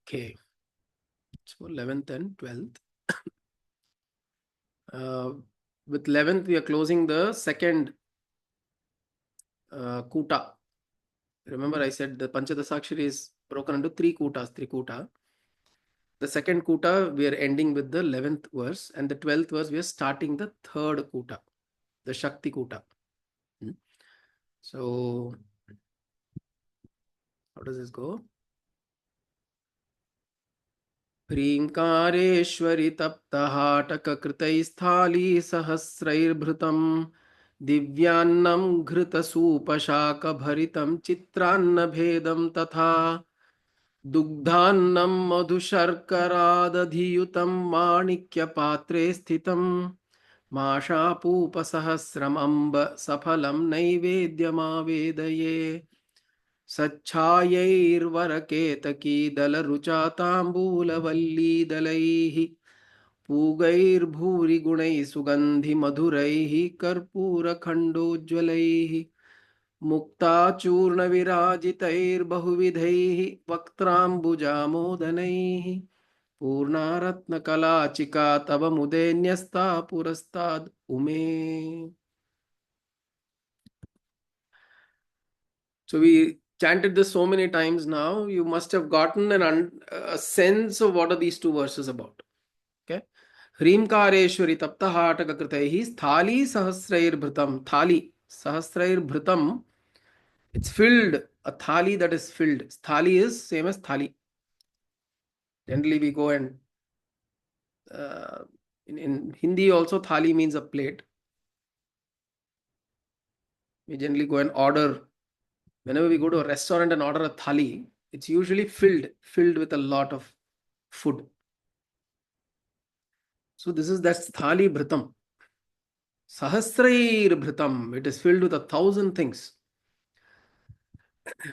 Okay. So 11th and 12th. With 11th, we are closing the second kuta. Remember, I said the Panchadasakshari is broken into three kutas, Trikuta. The second kuta, we are ending with the 11th verse, and the 12th verse, we are starting the third kuta, the Shakti kuta. So, how does this go? ह्रीङ्कारेश्वरि तप्तहाटककृतैस्थाली सहस्रैर्भृतं दिव्यान्नं घृतसूपशाकभरितं चित्रान्नभेदं तथा दुग्धान्नं मधुशर्करादधियुतं माणिक्यपात्रे स्थितं माशापूपसहस्रमम्ब सफलं नैवेद्यमावेदये सच्छायैर्वरकेतकीदलरुचाताम्बूलवल्लीदलैः पूगैर्भूरिगुणैः सुगन्धिमधुरैः कर्पूरखण्डोज्ज्वलैः मुक्ताचूर्णविराजितैर्बहुविधैः वक्त्राम्बुजामोदनैः पूर्णारत्नकलाचिका तव मुदे न्यस्ता पुरस्ताद् उमे. So we chanted this so many times now, you must have gotten a sense of what are these two verses about. Okay. Hrimkareshwari taptahataka kritaihi thali sahasrair bhritam. Thali sahasrair bhritam. It's filled. A thali that is filled. Thali is same as thali. Generally we go and in Hindi also thali means a plate. We generally go and order. Whenever we go to a restaurant and order a thali, it's usually filled with a lot of food. So that's thali bhritam. Sahasrair bhritam. It is filled with 1,000 things.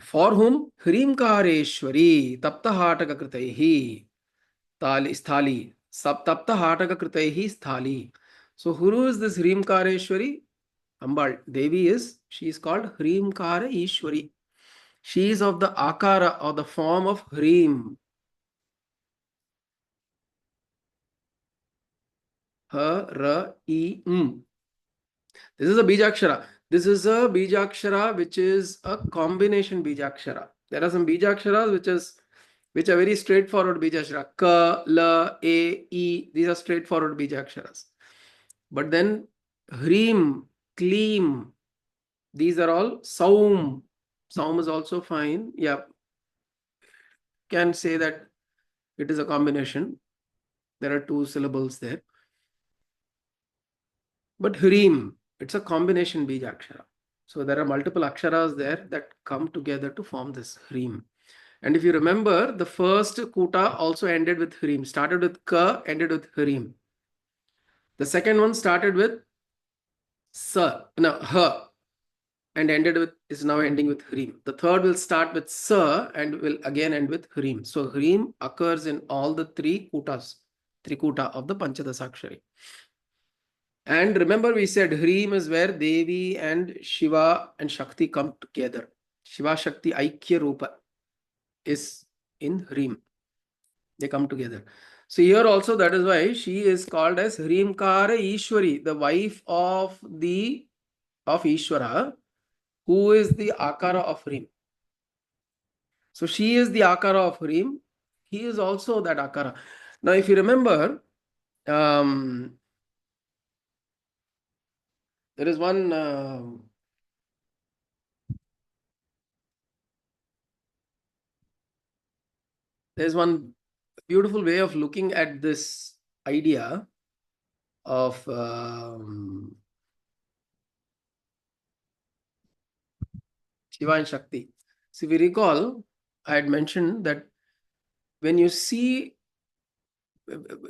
For whom? Hrimkareshwari taptahataka kritaihi. Sthali. Taptahataka kritaihi sthali. So who is this Hrimkareshwari? Ambal. Devi she is called Hrimkara Ishwari. She is of the akara or the form of Hrim. Ha, Ra, I, M. This is a Bijakshara. This is a Bijakshara which is a combination Bijakshara. There are some Bijaksharas which are very straightforward Bijakshara. Ka, La, A, I. These are straightforward Bijaksharas. But then Hrim, Kleem, these are all Saum. Saum is also fine. Yeah. Can say that it is a combination. There are two syllables there. But Hrim, it's a combination Bijakshara. So there are multiple aksharas there that come together to form this Hrim. And if you remember, the first kuta also ended with Hrim. Started with Ka, ended with Hrim. The second one started with Ha, and is now ending with Hrim. The third will start with Sa and will again end with Hrim. So Hrim occurs in all the three kuta of the Panchadasakshari. And remember we said Hrim is where Devi and Shiva and Shakti come together. Shiva Shakti Aikya Rupa is in Hrim. They come together. So here also that is why she is called as Hrimkara Ishwari, the wife of Ishwara, who is the Akara of Hrim. So she is the Akara of Hrim. He is also that Akara. Now if you remember, there is one beautiful way of looking at this idea of Shiva and Shakti. So if we recall, I had mentioned that when you see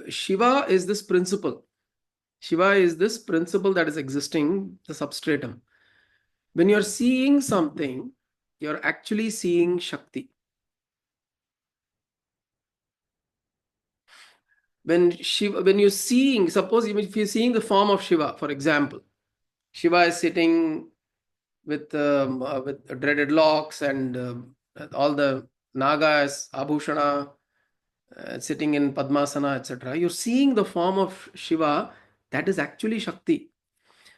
Shiva is this principle. Shiva is this principle that is existing, the substratum. When you're seeing something, you're actually seeing Shakti. When you're seeing, suppose if you're seeing the form of Shiva, for example, Shiva is sitting with dreaded locks and all the Nagas, Abhushana, sitting in Padmasana, etc., you're seeing the form of Shiva. That is actually Shakti.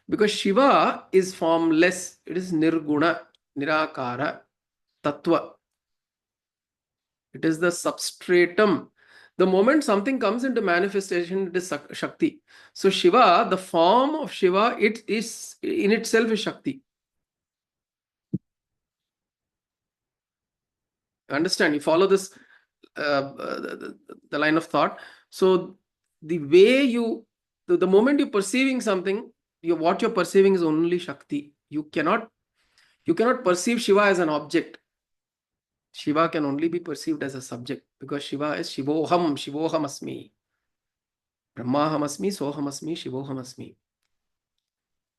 Because Shiva is formless, it is Nirguna, Nirakara, Tattva. It is the substratum. The moment something comes into manifestation, it is Shakti. So Shiva, the form of Shiva, it is in itself is Shakti. Understand? You follow this the line of thought. So the way the moment you're perceiving something, what you're perceiving is only Shakti. You cannot perceive Shiva as an object. Shiva can only be perceived as a subject because Shiva is Shivoham, Shivoham Asmi. Brahmaham Asmi, Soham Asmi, Shivoham Asmi.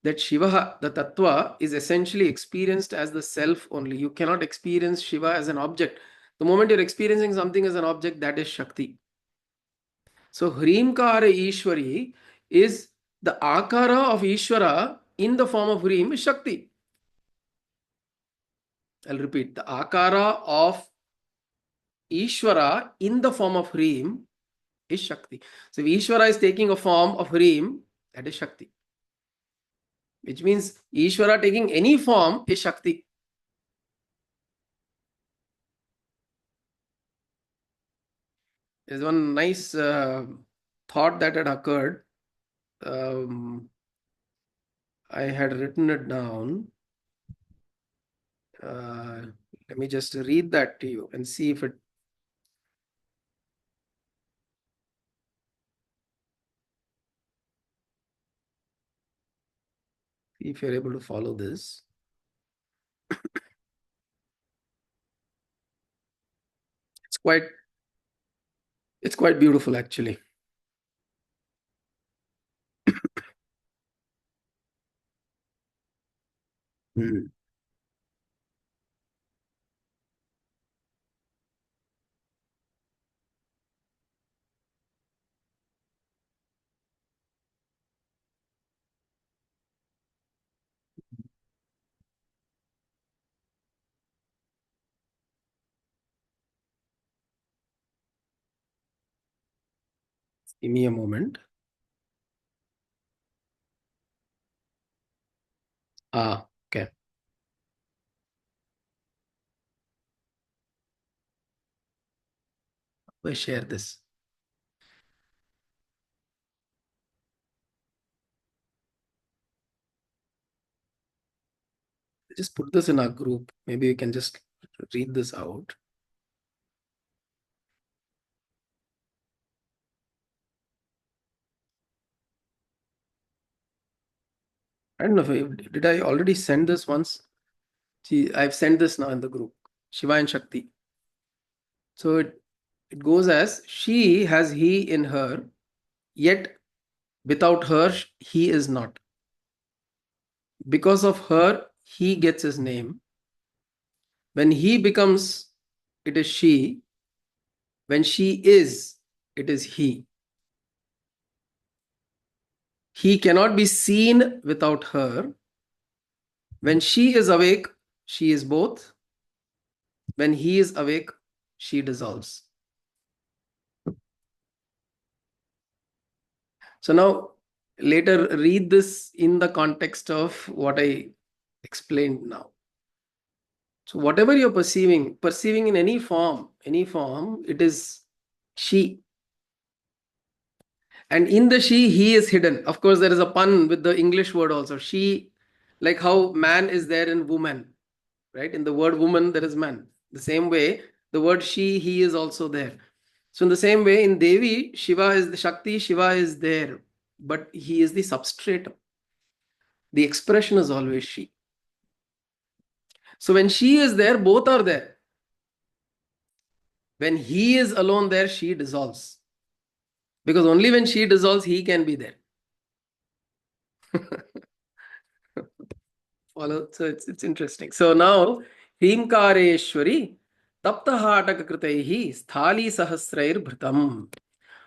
That Shiva, the Tattva, is essentially experienced as the self only. You cannot experience Shiva as an object. The moment you're experiencing something as an object, that is Shakti. So Hrimkara Ishwari is the Akara of Ishwara in the form of Hrim is Shakti. I'll repeat. The Akara of Ishwara in the form of Hrim is Shakti. So if Ishvara is taking a form of Hrim, that is Shakti. Which means Ishvara taking any form is Shakti. There's one nice thought that had occurred. I had written it down. Let me just read that to you and see if you're able to follow this. It's quite beautiful actually. Give me a moment. Okay. I share this. Just put this in our group. Maybe you can just read this out. I don't know did I already send this once? See, I've sent this now in the group. Shiva and Shakti. So it goes as she has he in her, yet without her he is not. Because of her, he gets his name. When he becomes, it is she. When she is, it is he. He cannot be seen without her. When she is awake, she is both. When he is awake, she dissolves. So now, later read this in the context of what I explained now. So whatever you're perceiving in any form, it is she. And in the she, he is hidden. Of course, there is a pun with the English word also. She, like how man is there in woman, right? In the word woman, there is man. The same way, the word she, he is also there. So in the same way, in Devi, Shiva is the Shakti, Shiva is there, but he is the substratum. The expression is always she. So when she is there, both are there. When he is alone there, she dissolves. Because only when she dissolves, he can be there. Follow? So it's interesting. So now, Hrimkareshwari, Taptahataka Kritaihi, Sthali Sahasrair Bhritam.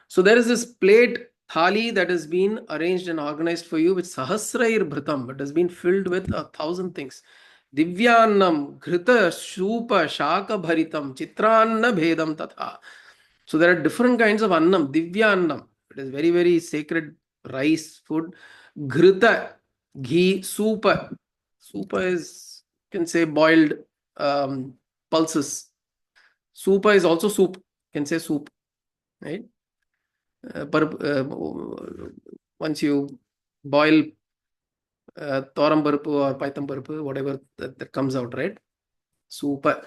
So there is this plate thali that has been arranged and organized for you with Sahasrair Bhritam. It has been filled with 1,000 things. Divyannam, Ghrita, Shupa, Shaka Bharitam, Chitranna Bhedam Tatha. So there are different kinds of annam, divya annam. It is very, very sacred rice food. Ghrita, ghee, soupa. Soupa is, you can say, boiled pulses. Soupa is also soup. You can say soup, right? Once you boil thoram paruppu or paitam paruppu, whatever that comes out, right? Soupa.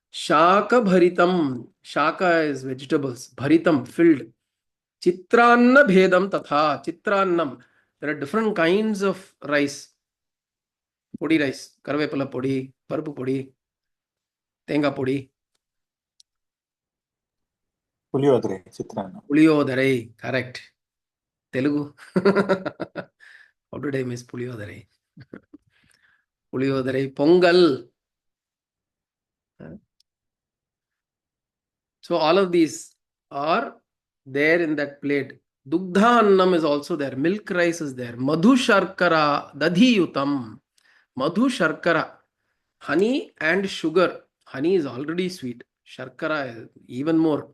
Shaka bharitam. Shaka is vegetables. Bharitam, filled. Chitranna bhedam tatha. Chitrannam. There are different kinds of rice. Podi rice. Karvepala podi. Paruppu podi. Tenga podi. Puliyodare, Chitrannam. Puliyodare. Correct. Telugu. How did I miss Puliyodare? Puliyodare. Pongal. So all of these are there in that plate. Dugdha annam is also there. Milk rice is there. Madhu sharkara, dadhiyutam. Madhu sharkara. Honey and sugar. Honey is already sweet. Sharkara is even more.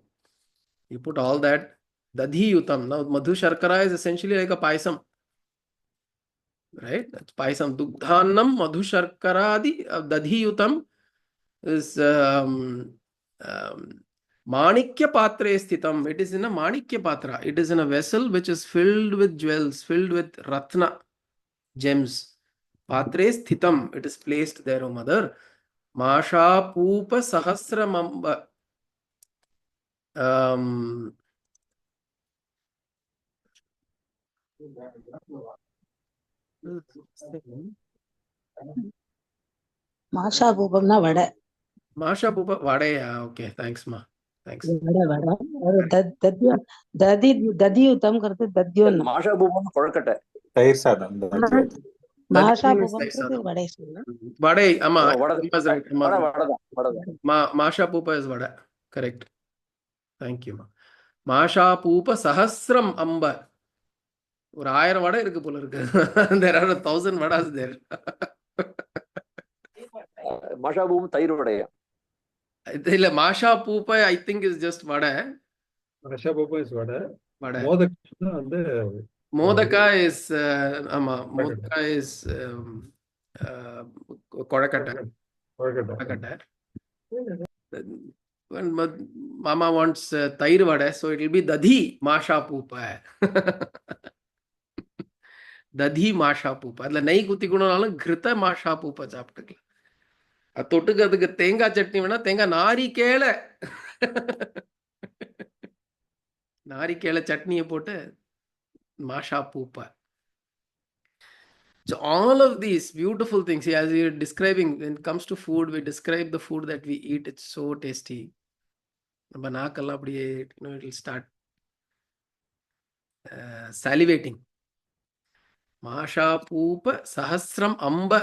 You put all that. Dadhiyutam. Now madhu sharkara is essentially like a paisam. Right? That's paisam. Dugdhannam, madhu sharkaradi, dadhiyutam is Manikya Patre Sthitam. It is in a Manikya Patra. It is in a vessel which is filled with jewels, filled with Ratna, gems. Patre Sthitam. It is placed there, O mother. Masha Pupa Sahasramamba. Masha Bhupamna Vada. Masha Pupa Vada. Okay, thanks, ma. Thanks. Vada. Dadiyutam karte dadyonam. Masha Bhupam Kodakata. Tayir sadam, Dadiyutam. Masha Bhupam karte Vada. Vada, Amma. Vada. Amma's right. Vada. Masha Pupa is Vada. Correct. Thank you, ma. Masha Pupa Sahasram Amba. ஒரு 1000 வடை இருக்கு போல இருக்கு. There are 1000 vadas there. Masha Bhupam Tayir Vadaya. இல்ல மாஷா பூப்பை I think is just vada. Masha Pupa is vada. வடை. மோதகா வந்து மோதகா is ஆமா மோதகா is kozhukattai. Kozhukattai. When mama wants தயிர் வடை, so it will be ததி மாஷா பூப்பை. ததி மாஷா பூப்பை. அதுல நெய் குத்திக்கணும்னாலும் கிருத்த மாஷா பூப்பை சாப்பிட்டுக்கலாம். தொட்டுக்கிறதுக்கு தேங்காய் சட்னி வேணா தேங்காய் நாரிக்கேள சட்னியை போட்டு மாஷா பூப்பை. So all of these beautiful things, as you're describing, when it comes to food, we describe the food that we eat. It's so tasty. நம்ம நாக்கெல்லாம் அப்படியே it will start salivating. Masha Pupa Sahasram Amba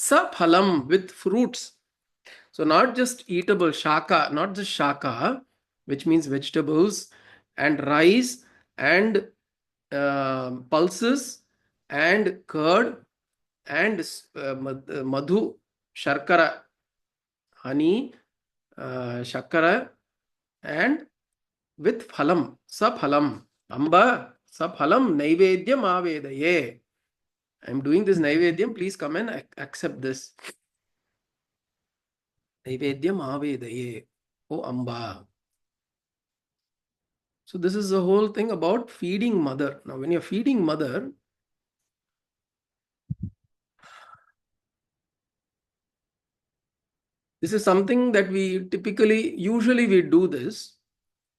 Saphalam with fruits. So not just eatable shaka, not just shaka, which means vegetables and rice and pulses and curd and madhu, sharkara, honey, shakara, and with phalam, saphalam, amba, saphalam, naivedyam avedaye. I am doing this naivedyam, please come and accept this. Naivedyam avedaye, O amba. So this is the whole thing about feeding mother. Now when you're feeding mother, this is something that we usually we do this.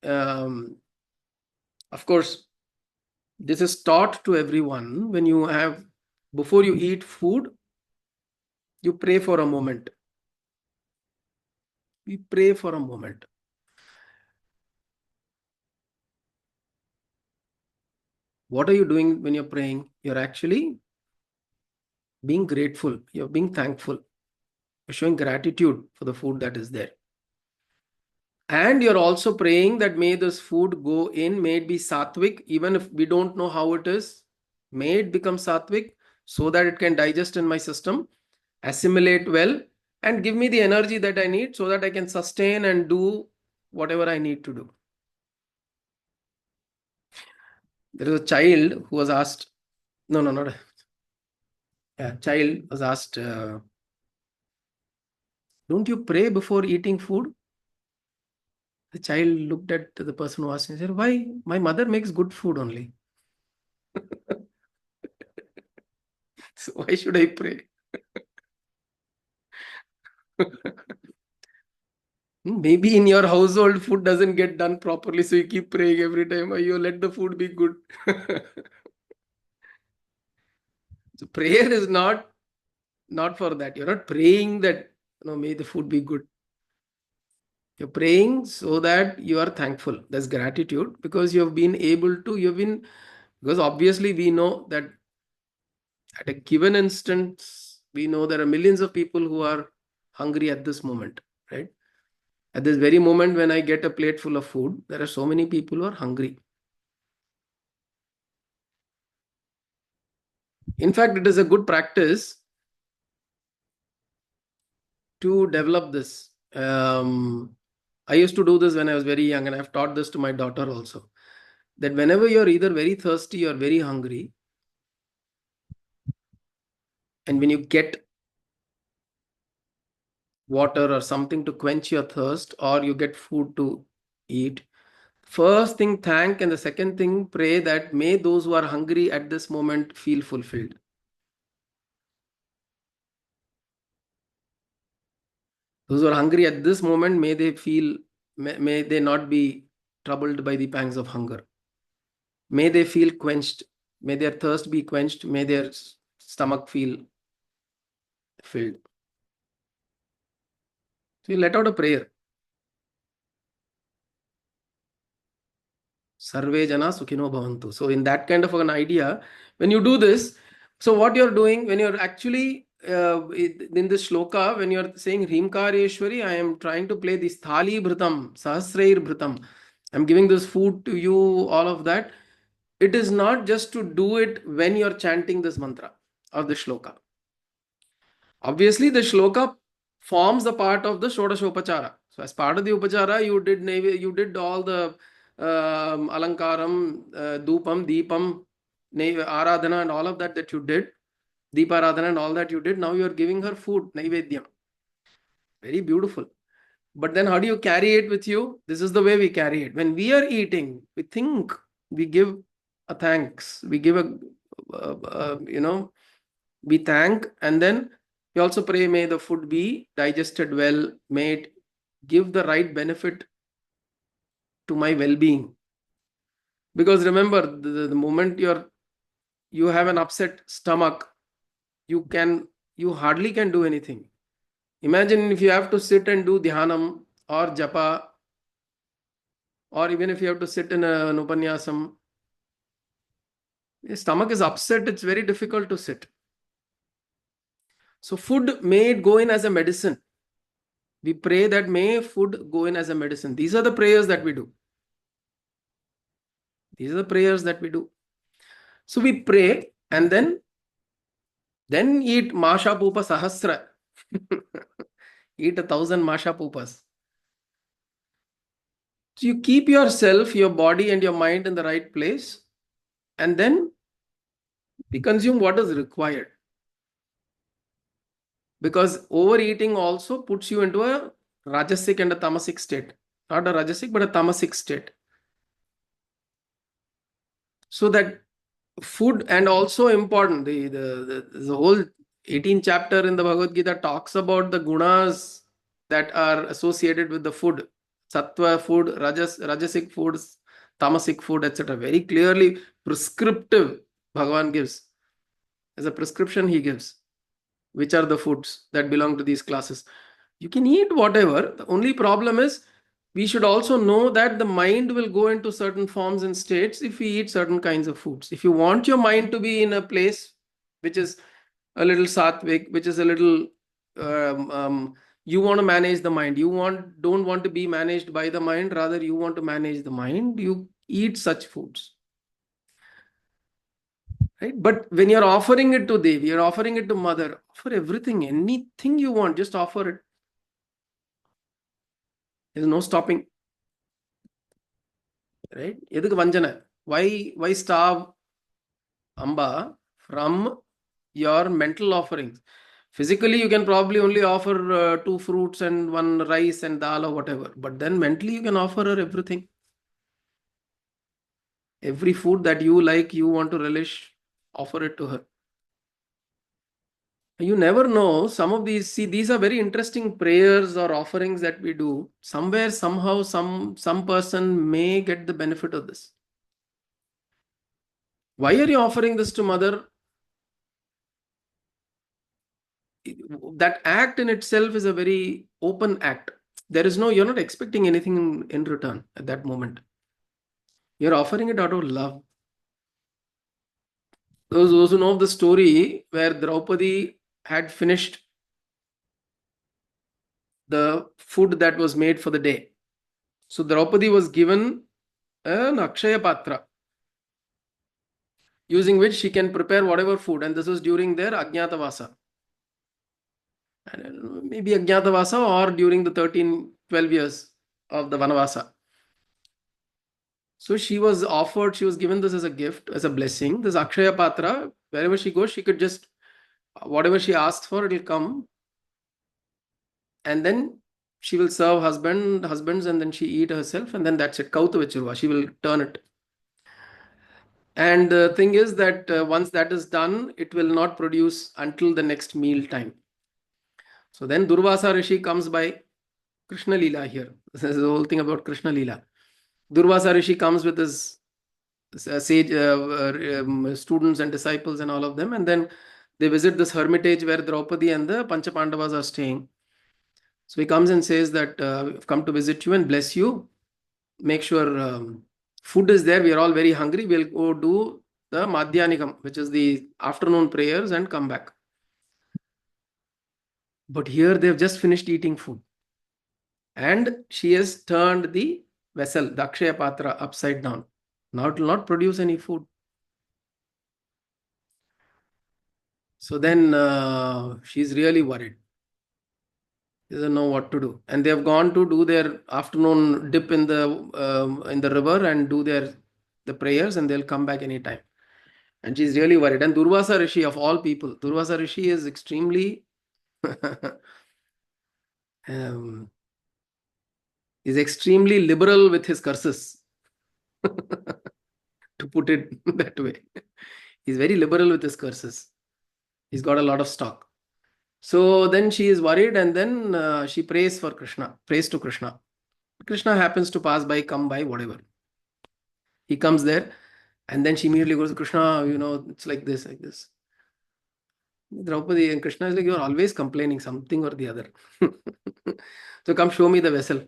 Of course, this is taught to everyone. When you have, before you eat food, you pray for a moment. We pray for a moment. What are you doing when you're praying? You're actually being grateful. You're being thankful. You're showing gratitude for the food that is there. And you're also praying that may this food go in, may it be sattvic, even if we don't know how it is. May it become sattvic so that it can digest in my system, assimilate well, and give me the energy that I need so that I can sustain and do whatever I need to do. There was a child who was asked, no, not a child was asked, don't you pray before eating food? The child looked at the person who asked and said, why? My mother makes good food only. So why should I pray? Maybe in your household food doesn't get done properly, so you keep praying every time, you let the food be good. So prayer is not for that. You're not praying that, may the food be good. You're praying so that you are thankful. There's gratitude because because obviously we know that at a given instance, we know there are millions of people who are hungry at this moment, right? At this very moment when I get a plate full of food, there are so many people who are hungry. In fact, it is a good practice to develop this. I used to do this when I was very young, and I've taught this to my daughter also. That whenever you're either very thirsty or very hungry, and when you get water or something to quench your thirst, or you get food to eat, first thing thank, and the second thing pray that may those who are hungry at this moment feel fulfilled. Those who are hungry at this moment, may they not be troubled by the pangs of hunger. May they feel quenched. May their thirst be quenched. May their stomach feel filled. So you let out a prayer. Sarve jana sukhino bhavantu. So in that kind of an idea, when you do this, so what you're doing, when you're actually in this shloka, when you're saying Hrimkareshwari, I am trying to play this Thali Bhritam, Sahasrair Bhritam. I'm giving this food to you, all of that. It is not just to do it when you're chanting this mantra or the shloka. Obviously, the shloka forms the part of the Shodashopachara. So as part of the Upachara, you did all the Alankaram, Dupam, Deepam, Aradhana and all of that you did. Deeparadhana and all that you did. Now you are giving her food, Naivedyam. Very beautiful. But then how do you carry it with you? This is the way we carry it. When we are eating, we think, we give a thanks. We give we thank, and then we also pray, may the food be digested well, may it give the right benefit to my well-being. Because remember, the moment you have an upset stomach, you hardly can do anything. Imagine if you have to sit and do dhyanam or japa, or even if you have to sit in an upanyasam, your stomach is upset, it's very difficult to sit. So food, may it go in as a medicine. We pray that may food go in as a medicine. These are the prayers that we do. These are the prayers that we do. So we pray and then eat Masha Pupa Sahasra. Eat 1,000 Masha Pupas. So you keep yourself, your body and your mind in the right place, and then we consume what is required. Because overeating also puts you into a Rajasic and a Tamasic state. Not a Rajasic, but a Tamasic state. So that food, and also important, the whole 18th chapter in the Bhagavad Gita talks about the gunas that are associated with the food. Sattva food, Rajasic foods, Tamasic food, etc. Very clearly prescriptive Bhagavan gives. As a prescription he gives. Which are the foods that belong to these classes. You can eat whatever. The only problem is we should also know that the mind will go into certain forms and states if we eat certain kinds of foods. If you want your mind to be in a place which is a little sattvic, which is a little, you want to manage the mind. Don't want to be managed by the mind. Rather, you want to manage the mind. You eat such foods. Right? But when you're offering it to Devi, you're offering it to Mother, offer everything, anything you want, just offer it. There's no stopping. Right? Edukku vanjana. Why starve Amba from your mental offerings? Physically, you can probably only offer 2 fruits and 1 rice and dal or whatever. But then mentally, you can offer her everything. Every food that you like, you want to relish, offer it to her. You never know. Some of these, see, these are very interesting prayers or offerings that we do. Somewhere, somehow, some person may get the benefit of this. Why are you offering this to mother? That act in itself is a very open act. There is no, you're not expecting anything in return at that moment. You're offering it out of love. Those who know the story where Draupadi had finished the food that was made for the day. So Draupadi was given an Akshaya Patra, using which she can prepare whatever food. And this was during their Ajnatavasa. And maybe Ajnatavasa or during the 12 years of the Vanavasa. So she was offered, she was given this as a gift, as a blessing. This Akshaya Patra, wherever she goes, she could just, whatever she asks for, it will come. And then she will serve husbands, and then she eat herself, and then that's it. Kautavachurva, she will turn it. And the thing is that once that is done, it will not produce until the next meal time. So then Durvasa Rishi comes by. Krishna Leela here. This is the whole thing about Krishna Leela. Durvasa Rishi comes with his sage students and disciples and all of them, and then they visit this hermitage where Draupadi and the Panchapandavas are staying. So he comes and says that I've come to visit you and bless you. Make sure food is there. We are all very hungry. We'll go do the Madhyanikam, which is the afternoon prayers, and come back. But here they've just finished eating food. And she has turned the vessel, the Akshaya Patra, upside down. Now it will not produce any food. So then she's really worried. She doesn't know what to do. And they have gone to do their afternoon dip in the river and do the prayers, and they'll come back anytime. And she's really worried. And Durvasa Rishi, of all people, Durvasa Rishi is extremely is extremely liberal with his curses. To put it that way. He's very liberal with his curses. He's got a lot of stock. So then she is worried, and then she prays for Krishna, prays to Krishna. Krishna happens to pass by, come by, whatever. He comes there, and then she immediately goes, Krishna, it's like this, like this. Draupadi and Krishna is like, you're always complaining something or the other. So come show me the vessel.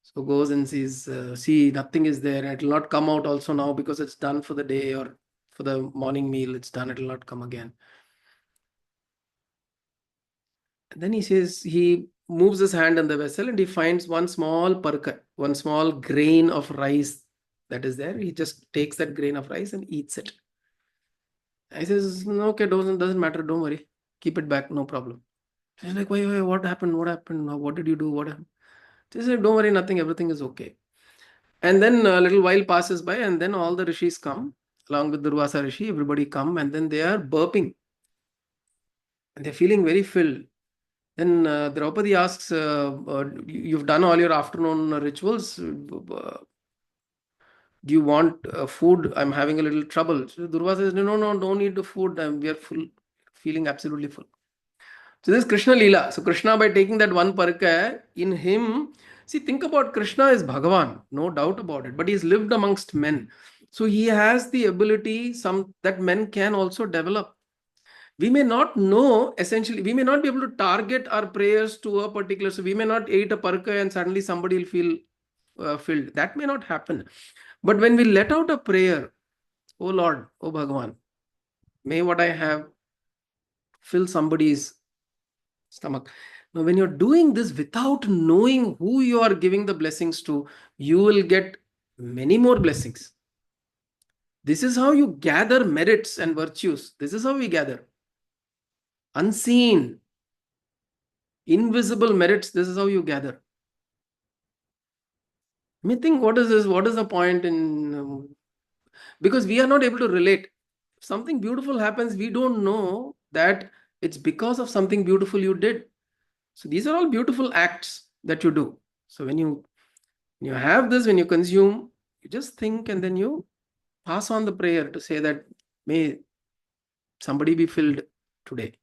So goes and sees, see, nothing is there. It will not come out also now because it's done for the day or for the morning meal. It's done. It will not come again. And then he says, he moves his hand in the vessel and he finds one small parka, one small grain of rice that is there. He just takes that grain of rice and eats it. I says, no, okay, doesn't matter. Don't worry. Keep it back. No problem. He's like, why, what happened? What happened? What did you do? What happened? He said, don't worry, nothing. Everything is okay. And then a little while passes by, and then all the rishis come along with Durvasa Rishi. Everybody come, and then they are burping. And they're feeling very filled. Then Draupadi asks, you've done all your afternoon rituals. Do you want food? I'm having a little trouble. So Durvasa says, no, don't need the food. We are full, feeling absolutely full. So this is Krishna Leela. So Krishna, by taking that one parka, in him, see, think about Krishna is Bhagavan, no doubt about it. But he's lived amongst men. So he has the ability that men can also develop. We may not know, essentially, we may not be able to target our prayers to a particular, so we may not eat a parka and suddenly somebody will feel filled. That may not happen. But when we let out a prayer, oh Lord, oh Bhagavan, may what I have fill somebody's stomach. Now, when you're doing this without knowing who you are giving the blessings to, you will get many more blessings. This is how you gather merits and virtues. This is how we gather. Unseen, invisible merits, this is how you gather. I mean, think, what is this? What is the point in... because we are not able to relate. If something beautiful happens, we don't know that it's because of something beautiful you did. So these are all beautiful acts that you do. So when you have this, when you consume, you just think and then you pass on the prayer to say that may somebody be filled today.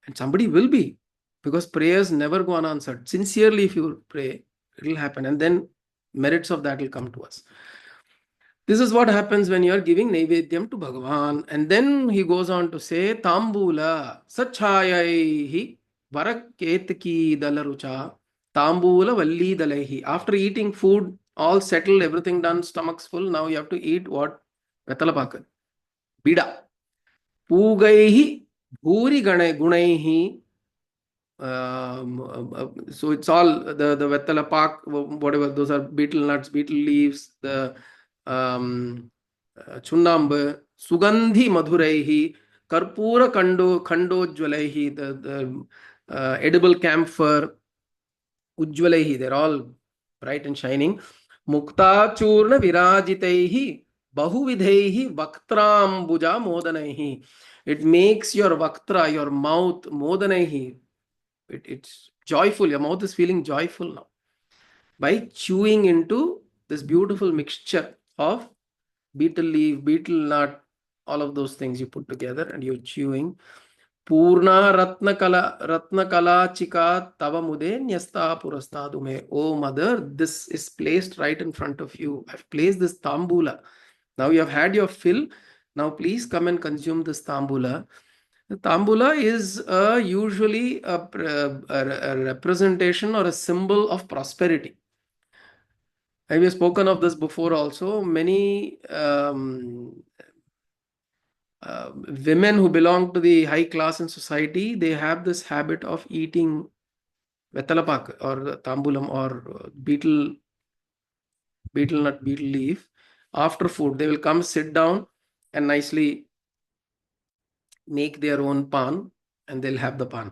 And somebody will be, because prayers never go unanswered. Sincerely, if you pray, it will happen. And then merits of that will come to us. This is what happens when you are giving Naivedyam to Bhagavan. And then he goes on to say, Tambula Sachayaihi Varaketki Dalarucha Tambula Valli Dalaihi. After eating food, all settled, everything done, stomach's full, now you have to eat what? Vetalapaka. Bida. Pugaihi Bhuri Gunaihi. So it's all the Vettala Pak, whatever, those are betel nuts, betel leaves, the Chunnamba, Sugandhi Madhuraihi, Karpura Khandojvalaihi, the edible camphor, Ujvalaihi, they're all bright and shining. Mukta Churna Virajitaihi, Bahuvidhaihi, Vaktrambuja Modanaihi. It makes your Vaktra, your mouth, Modanaihi. It's joyful. Your mouth is feeling joyful now by chewing into this beautiful mixture of betel leaf, betel nut, all of those things you put together and you're chewing. Purna Ratnakala Chika Tava Mude Nyasta Purastadume. Oh mother, this is placed right in front of you. I've placed this tambula. Now you have had your fill. Now please come and consume this tambula. The tambula is usually a representation or a symbol of prosperity. I have spoken of this before also. Many women who belong to the high class in society, they have this habit of eating vetalapak or tambulam or betel nut, betel leaf after food. They will come sit down and nicely make their own pan and they'll have the pan.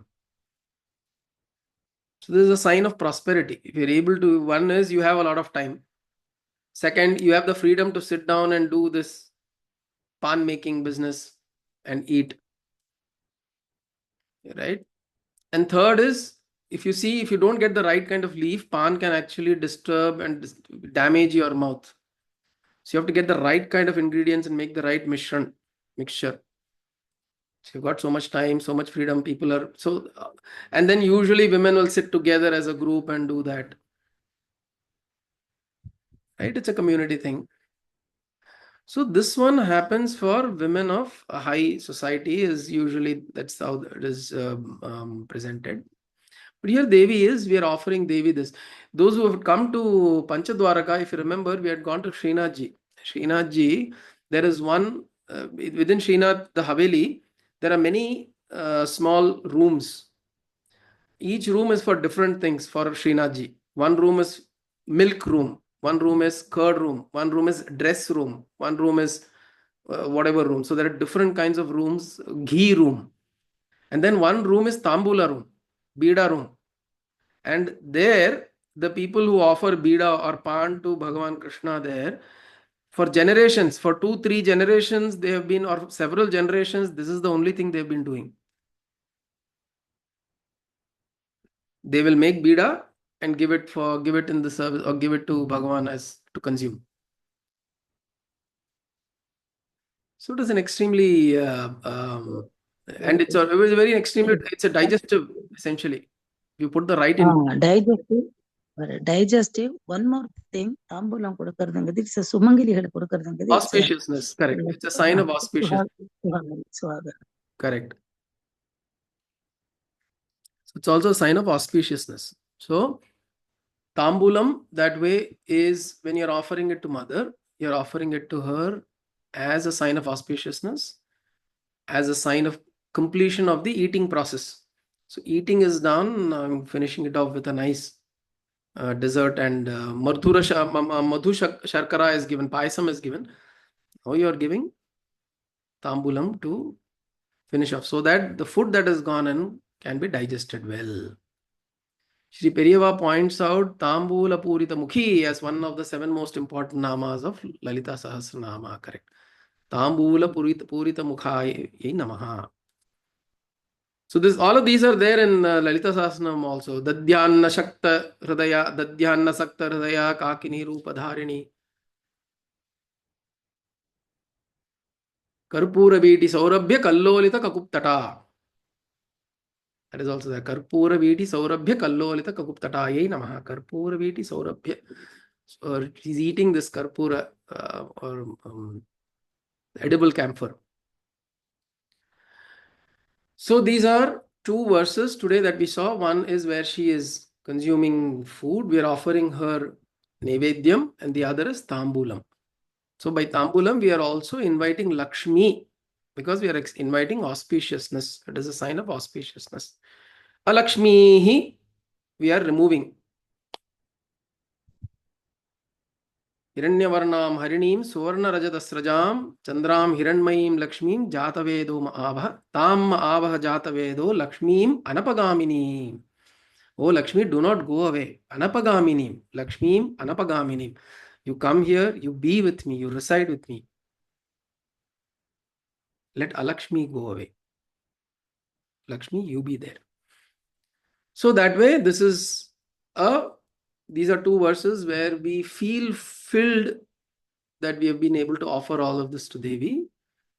So this is a sign of prosperity. If you're able to, one is you have a lot of time. Second, you have the freedom to sit down and do this pan making business and eat. Right? And third is, if you don't get the right kind of leaf, pan can actually disturb and damage your mouth. So you have to get the right kind of ingredients and make the right mixture. So you've got so much time, so much freedom. People are so, and then usually women will sit together as a group and do that. Right? It's a community thing. So this one happens for women of a high society, is usually that's how it is presented. But here Devi we are offering Devi this. Those who have come to Panchadwaraka, if you remember, we had gone to Srinathji. Srinathji, there is one, within Srinath, the Haveli, there are many small rooms. Each room is for different things for Srinathji. One room is milk room. One room is curd room. One room is dress room. One room is whatever room. So there are different kinds of rooms. Ghee room. And then one room is Tambula room. Bida room. And there, the people who offer Bida or Pan to Bhagavan Krishna there, for generations, for 2-3 generations, they have been, or several generations, this is the only thing they've been doing. They will make Bida and give it in the service or give it to Bhagavan as to consume. So it is an extremely, and it's a very extremely, it's a digestive essentially. You put the right in. Digestive. One more thing, tambulam கொடுக்கிறதுங்கிறது it's a சுமங்கலிகளுக்கு கொடுக்கிறதுங்கிறது Auspiciousness, correct. It's a sign of auspiciousness. Correct. So it's also a sign of auspiciousness. So tambulam that way is when you're offering it to mother, you're offering it to her as a sign of auspiciousness, as a sign of completion of the eating process. So eating is done. I'm finishing it off with a nice dessert, and madhu sharkara is given, paisam is given. Now you are giving tambulam to finish off so that the food that has gone in can be digested well. Shri Periyava points out Tambula Purita Mukhi as one of the 7 most important namas of Lalita Sahasranama. Correct. Tambula Purita Mukhaya Namaha. So this, all of these are there in Lalita Sahasranam also. Dadhyanna Shakta Hridaya, Dadhyanna Sakta Hridaya, Kakini Rupa Dharini. Karpura Viti Saurabhya Kallolita Kakuptata. That is also there. Karpura Viti Saurabhya Kallolita Kakuptataye Namaha. Karpura Viti Saurabhya. So he's eating this karpura or edible camphor. So these are 2 verses today that we saw. One is where she is consuming food. We are offering her Nevedyam, and the other is Tambulam. So by Tambulam, we are also inviting Lakshmi because we are inviting auspiciousness. It is a sign of auspiciousness. Alakshmihi, we are removing. Hiranyavarnam Harinim Suvarna Rajadasrajam Chandram Hiranmayim Lakshmim Jatavedo Maavah Tam Maavah Jatavedo Lakshmim Anapagamini. Oh Lakshmi, do not go away. Anapagamini. Lakshmim Anapagamini. You come here, you be with me, you reside with me. Let Alakshmi go away. Lakshmi, you be there. So that way, these are 2 verses where we feel filled that we have been able to offer all of this to Devi,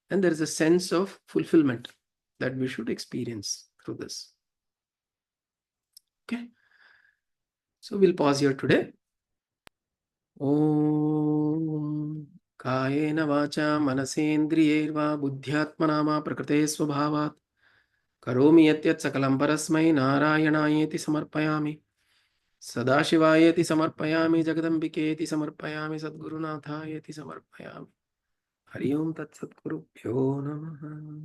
and there is a sense of fulfillment that we should experience through this. Okay, so we'll pause here today. Om Kayena Vacha Manasendriyerva Buddhyatmanama Prakrite Swabhavat Karomi Yatyat Sakalam Parasmai Narayanayeti Samarpayami Sadashivayeti Samarpayami Jagadambiketi Samarpayami Sadgurunathayeti Samarpayami Hari Om Tat Sat Gurubhyo Namaha.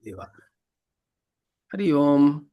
Deva. Hari Om.